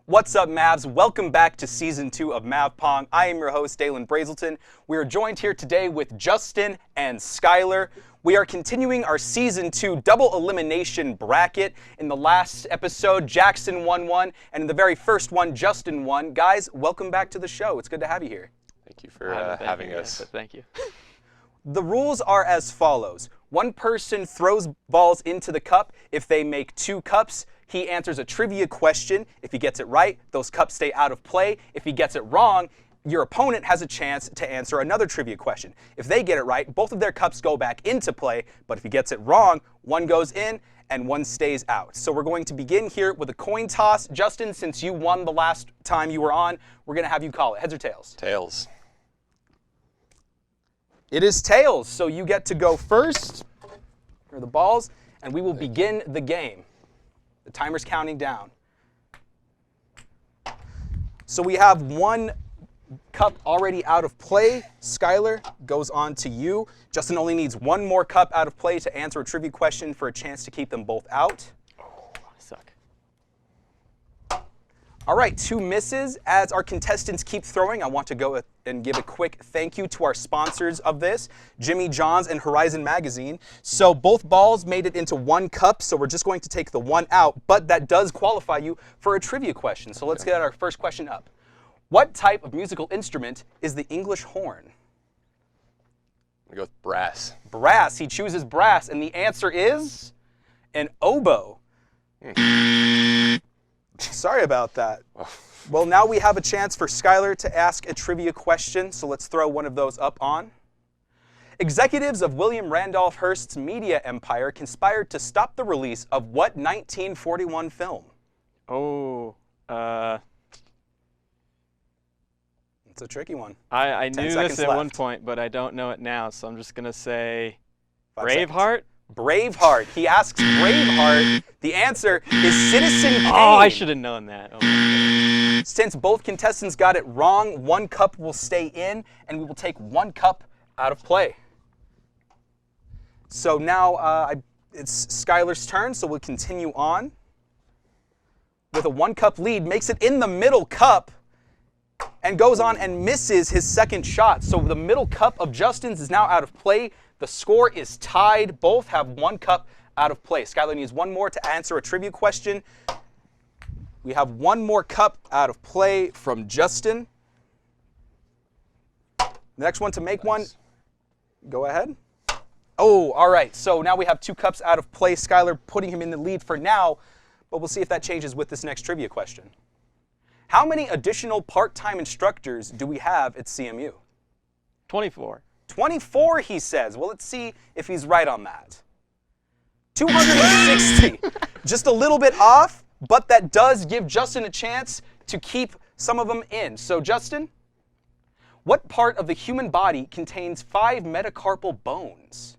What's up, Mavs? Welcome back to Season 2 of Mav Pong. I am your host, Dalen Brazelton. We are joined here today with Justin and Skylar. We are continuing our Season 2 double elimination bracket. In the last episode, Jackson won one, and in the very first one, Justin won. Guys, welcome back to the show. It's good to have you here. Thank you for having us. But thank you. The rules are as follows. One person throws balls into the cup. If they make 2 cups, he answers a trivia question. If he gets it right, those cups stay out of play. If he gets it wrong, your opponent has a chance to answer another trivia question. If they get it right, both of their cups go back into play. But if he gets it wrong, one goes in and one stays out. So we're going to begin here with a coin toss. Justin, since you won the last time you were on, we're going to have you call it. Heads or tails? Tails. It is tails, so you get to go first. Here are the balls, and we will begin the game. The timer's counting down. So we have 1 cup already out of play. Skylar goes on to you. Justin only needs 1 more cup out of play to answer a trivia question for a chance to keep them both out. Oh, I suck. All right, 2 misses. As our contestants keep throwing, I want to go and give a quick thank you to our sponsors of this, Jimmy John's and Horizon Magazine. So both balls made it into 1 cup, so we're just going to take the 1 out, but that does qualify you for a trivia question. So let's get our first question up. What type of musical instrument is the English horn? I'm going to go with brass. Brass. He chooses brass, and the answer is an oboe. Sorry about that. Well, now we have a chance for Skylar to ask a trivia question, so let's throw one of those up on. Executives of William Randolph Hearst's media empire conspired to stop the release of what 1941 film? Oh, It's a tricky one. I knew 10 this seconds at one left. point, but I don't know it now, so I'm just going to say 5 seconds. Braveheart. Braveheart. He asks Braveheart. The answer is Citizen Kane. Oh, I should have known that. Oh, my Since both contestants got it wrong, 1 cup will stay in, and we will take 1 cup out of play. So now it's Skylar's turn, so we'll continue on. With a 1 cup lead, makes it in the middle cup, and goes on and misses his second shot. So the middle cup of Justin's is now out of play. The score is tied. Both have 1 cup out of play. Skylar needs 1 more to answer a trivia question. We have 1 more cup out of play from Justin. The next one to make one, go ahead. Oh, all right. So now we have 2 cups out of play. Skylar putting him in the lead for now, but we'll see if that changes with this next trivia question. How many additional part-time instructors do we have at CMU? 24. 24, he says. Well, let's see if he's right on that. 260. Just a little bit off, but that does give Justin a chance to keep some of them in. So, Justin, what part of the human body contains 5 metacarpal bones?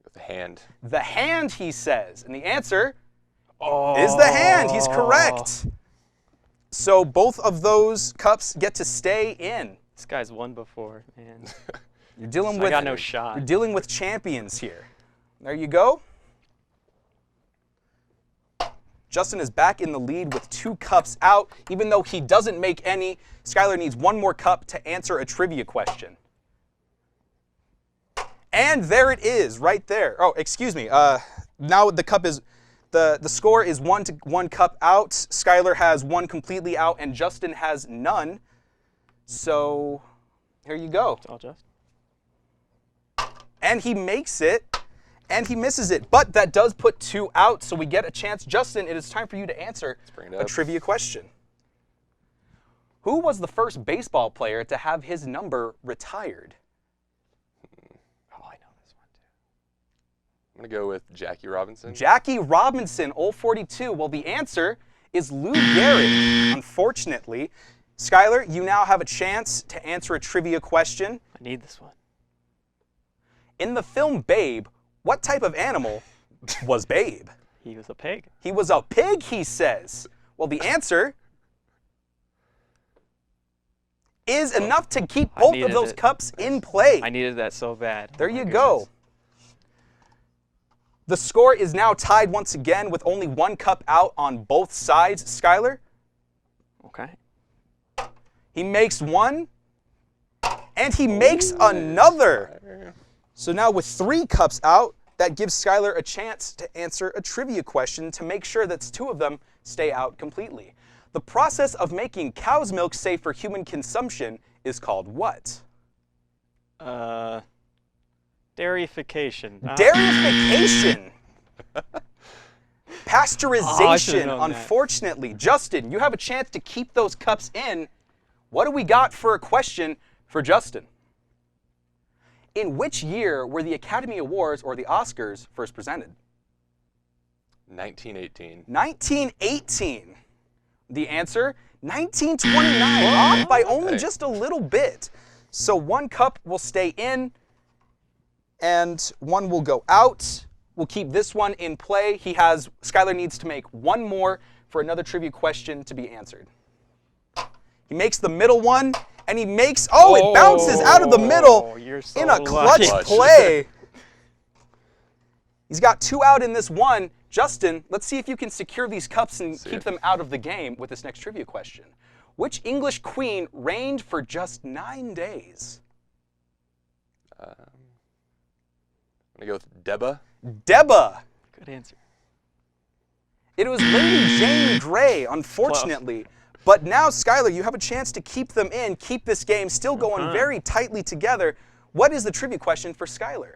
With the hand. The hand, he says. And the answer is the hand. He's correct. So both of those cups get to stay in. This guy's won before, man. You're dealing I with got no shot. You're dealing with champions here. There you go. Justin is back in the lead with 2 cups out. Even though he doesn't make any, Skylar needs 1 more cup to answer a trivia question. And there it is, right there. Oh, excuse me. Now the cup is the score is 1 cup out. Skylar has 1 completely out, and Justin has none. So here you go. It's all just. And he makes it, and he misses it. But that does put 2 out, so we get a chance. Justin, it is time for you to answer a trivia question. Who was the first baseball player to have his number retired? Oh, I know this one, too. I'm going to go with Jackie Robinson. Jackie Robinson, Old 42. Well, the answer is Lou Gehrig, unfortunately. Skylar, you now have a chance to answer a trivia question. I need this one. In the film Babe, what type of animal was Babe? He was a pig. He was a pig, he says. Well, the answer is enough to keep both of those cups in play. I needed that so bad. There you go. The score is now tied once again with only one cup out on both sides. Skylar, Okay. he makes one, and he makes another. So now with 3 cups out, that gives Skylar a chance to answer a trivia question to make sure that 2 of them stay out completely. The process of making cow's milk safe for human consumption is called what? Dairyfication. Dairyfication. Pasteurization, known that. unfortunately. Justin, you have a chance to keep those cups in. What do we got for a question for Justin? In which year were the Academy Awards or the Oscars first presented? 1918. 1918. The answer, 1929, off by only Hey. just a little bit. So 1 cup will stay in, and 1 will go out. We'll keep this one in play. Skylar needs to make 1 more for another trivia question to be answered. He makes the middle one, and he makes, it bounces out of the middle You're so in a clutch lucky. play. He's got 2 out in this one. Justin, let's see if you can secure these cups and keep them out of the game with this next trivia question. Which English queen reigned for just 9 days? I'm going to go with Deba. Deba. Good answer. It was Lady Jane Grey, unfortunately. But now, Skylar, you have a chance to keep them in, keep this game still going very tightly together. What is the trivia question for Skylar?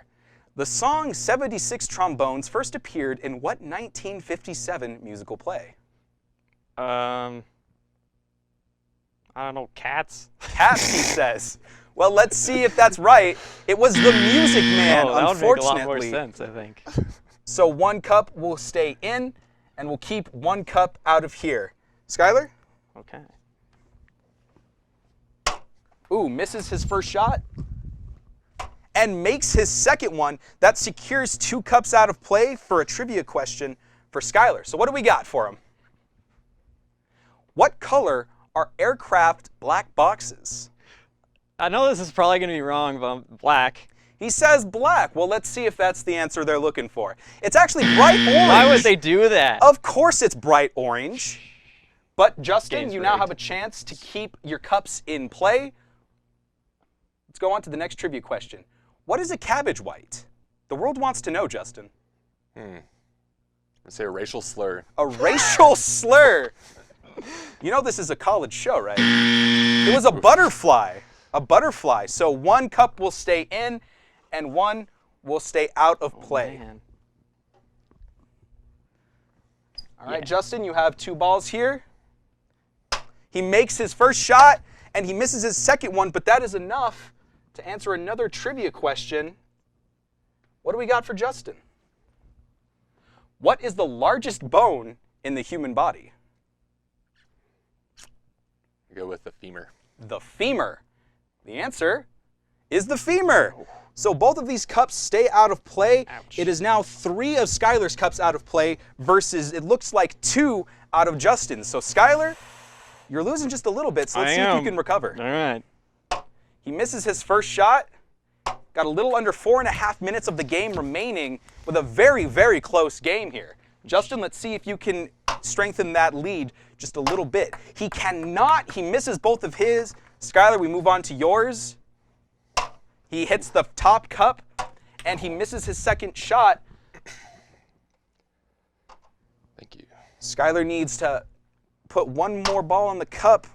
The song 76 Trombones first appeared in what 1957 musical play? I don't know, Cats? Cats, he says. Well, let's see if that's right. It was The Music Man, that would make a unfortunately. lot more sense, I think. So 1 cup will stay in, and we'll keep 1 cup out of here. Skylar? Okay. Ooh, misses his first shot and makes his second one. That secures 2 cups out of play for a trivia question for Skylar. So what do we got for him? What color are aircraft black boxes? I know this is probably going to be wrong, but I'm black. He says black. Well, let's see if that's the answer they're looking for. It's actually bright orange. Why would they do that? Of course it's bright orange. But Justin, Game's you now rigged. have a chance to keep your cups in play. Let's go on to the next trivia question. What is a cabbage white? The world wants to know, Justin. I'm going to say a racial slur. A racial slur. You know this is a college show, right? It was a butterfly. A butterfly. So 1 cup will stay in, and 1 will stay out of play. Man. All right, Justin, you have 2 balls here. He makes his first shot, and he misses his second one, but that is enough to answer another trivia question. What do we got for Justin? What is the largest bone in the human body? Go with the femur. The femur. The answer is the femur. So both of these cups stay out of play. Ouch. It is now 3 of Skylar's cups out of play versus it looks like 2 out of Justin's. So Skylar, you're losing just a little bit, so let's see if you can recover. All right. He misses his first shot. Got a little under 4.5 minutes of the game remaining with a very, very close game here. Justin, let's see if you can strengthen that lead just a little bit. He cannot. He misses both of his. Skylar, we move on to yours. He hits the top cup, and he misses his second shot. Thank you. Skylar needs to put 1 more ball on the cup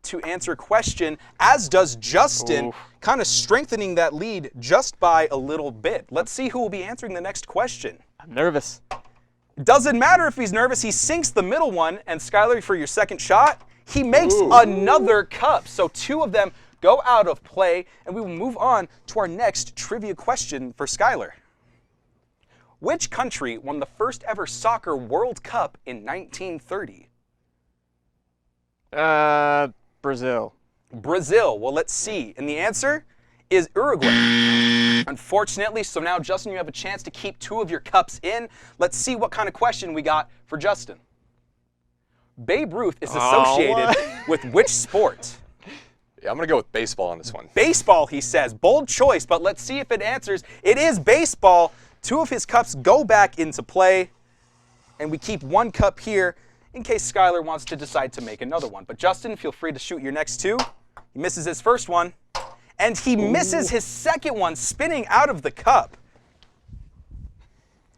to answer a question, as does Justin, Oof. kind of strengthening that lead just by a little bit. Let's see who will be answering the next question. I'm nervous. Doesn't matter if he's nervous, he sinks the middle one, and Skylar, for your second shot, he makes another cup. So 2 of them go out of play, and we will move on to our next trivia question for Skylar. Which country won the first ever soccer World Cup in 1930? Brazil. Brazil. Well, let's see. And the answer is Uruguay. Unfortunately, so now, Justin, you have a chance to keep 2 of your cups in. Let's see what kind of question we got for Justin. Babe Ruth is associated with which sport? Yeah, I'm going to go with baseball on this one. Baseball, he says. Bold choice, but let's see if it answers. It is baseball. 2 of his cups go back into play, and we keep 1 cup here in case Skylar wants to decide to make another one. But Justin, feel free to shoot your next 2. He misses his first one, and he misses his second one, spinning out of the cup.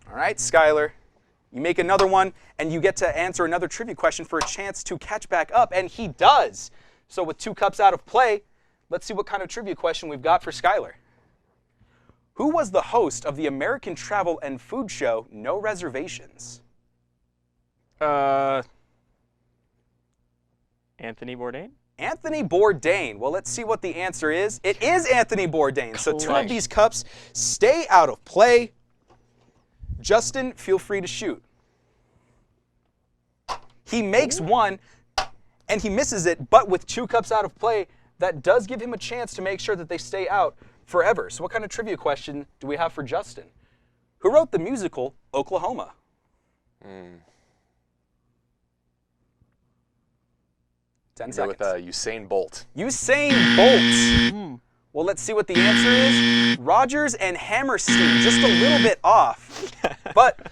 All right, Skylar, you make another one, and you get to answer another trivia question for a chance to catch back up, and he does. So with 2 cups out of play, let's see what kind of trivia question we've got for Skylar. Who was the host of the American travel and food show No Reservations? Anthony Bourdain? Anthony Bourdain. Well, let's see what the answer is. It is Anthony Bourdain. So 2 of these cups stay out of play. Justin, feel free to shoot. He makes 1, and he misses it, but with 2 cups out of play, that does give him a chance to make sure that they stay out forever. So what kind of trivia question do we have for Justin? Who wrote the musical Oklahoma? 10 seconds. Go with Usain Bolt. Usain Bolt. Well, let's see what the answer is. Rogers and Hammerstein, just a little bit off. But,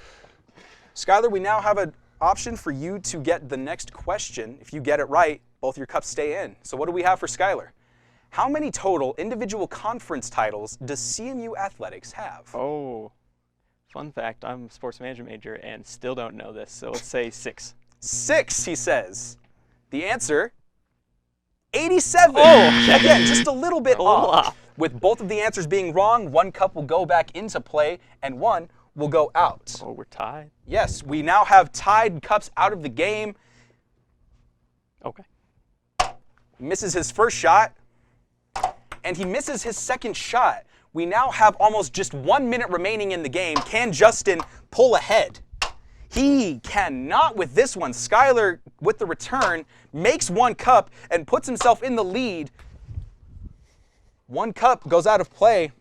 Skylar, we now have an option for you to get the next question. If you get it right, both your cups stay in. So what do we have for Skylar? How many total individual conference titles does CMU Athletics have? Oh, fun fact, I'm a sports management major and still don't know this, so let's say 6. 6, he says. The answer, 87. Oh, again, just a little bit off. off. With both of the answers being wrong, 1 cup will go back into play and 1 will go out. Oh, we're tied. Yes, we now have tied cups out of the game. Okay. Misses his first shot, and he misses his second shot. We now have almost just 1 minute remaining in the game. Can Justin pull ahead? He cannot with this one. Skylar, with the return, makes 1 cup and puts himself in the lead. 1 cup goes out of play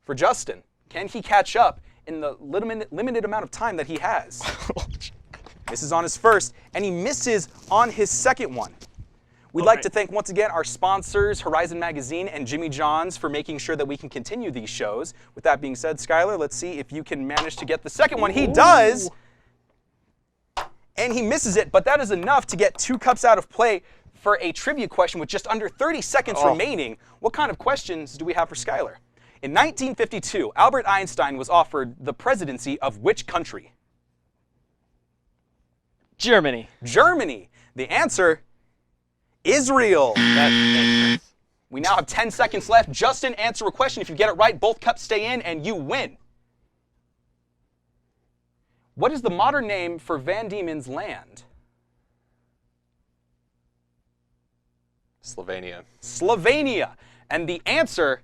for Justin. Can he catch up in the limited amount of time that he has? Misses on his first, and he misses on his second one. We'd like to thank once again our sponsors, Horizon Magazine and Jimmy John's, for making sure that we can continue these shows. With that being said, Skylar, let's see if you can manage to get the second one. He does! And he misses it, but that is enough to get 2 cups out of play for a trivia question with just under 30 seconds remaining. What kind of questions do we have for Skylar? In 1952, Albert Einstein was offered the presidency of which country? Germany. Germany. The answer, Israel. That makes sense. We now have 10 seconds left. Justin, answer a question. If you get it right, both cups stay in and you win. What is the modern name for Van Diemen's Land? Slovenia. Slovenia. And the answer,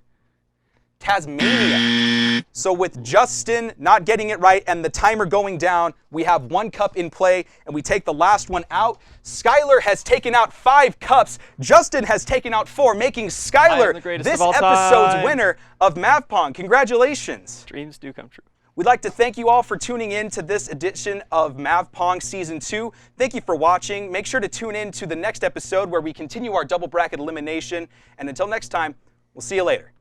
Tasmania. So with Justin not getting it right and the timer going down, we have 1 cup in play and we take the last one out. Skylar has taken out 5 cups. Justin has taken out 4, making Skylar this episode's winner of Mav Pong. Congratulations. Dreams do come true. We'd like to thank you all for tuning in to this edition of Mav Pong Season 2. Thank you for watching. Make sure to tune in to the next episode where we continue our double bracket elimination. And until next time, we'll see you later.